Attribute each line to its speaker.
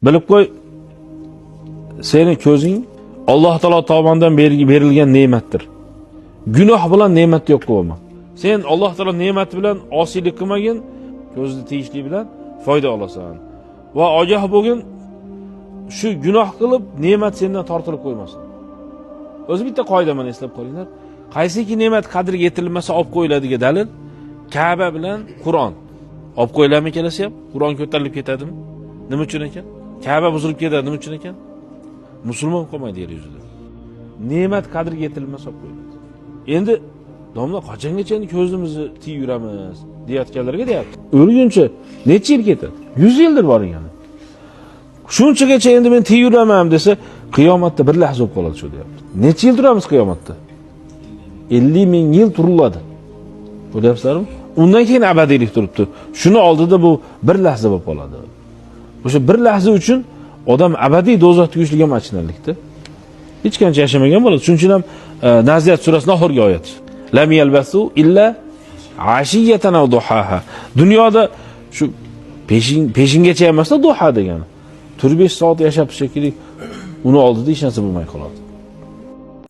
Speaker 1: Bilib qo'y, seni ko'zing Alloh taolo tomonidan berilgan ne'matdir. Gunoh bilan ne'mat yo'q bo'lma. Sen Alloh taolo ne'mat bilan osiylik qilmagin, ko'zni tiyishlik bilan foyda olasan. Va ogoh bo'lgin, shu gunoh qilib ne'mat sendan tortilib qo'ymasin. O'zi bitta qoida meni eslab qolinglar. Qaysiki ne'mat qadriga yetilmasa olib qo'yiladigan dalil Ka'ba bilan Qur'on. Olib qo'yilarmi kelsa ham Qur'on ko'tarilib ketadimi? Nima uchun ekan? Ka'ba buzilib ketadi, nima uchun ekan? Musulmon qolmaydi yer yuzida. Ne'mat qadriga yetilmasa olib qo'yiladi. Endi domla qachongacha ko'zimizni tiyib yuramiz deyotganlarga deyapti. O'lguncha necha yil ketadi? 100 yildir boring yana. Shunchagacha endi men tiyib yuraman desa, qiyomatda bir lahza bo'lib qoladi shu deyapti. Necha yil turamiz qiyomatda? 50 ming yil turiladi. Bo'lyapsizlarmi? Undan keyin abadiylik turibdi. Shuni oldida bu bir lahza bo'lib qoladi. O'sha bir lahza uchun odam abadiy do'zaxga tushishga ham achinarlikda. Hech qancha yashamagan bo'ladi. Shuning uchun ham Naziyat surasining oxirgi oyati. Lam yalbasu illa ashiyatan aw duhaha. Dunyoda shu peshingacha emasda duha degani. 4-5 soat yashab shekilli uni oldida hech narsa bo'lmay qoladi.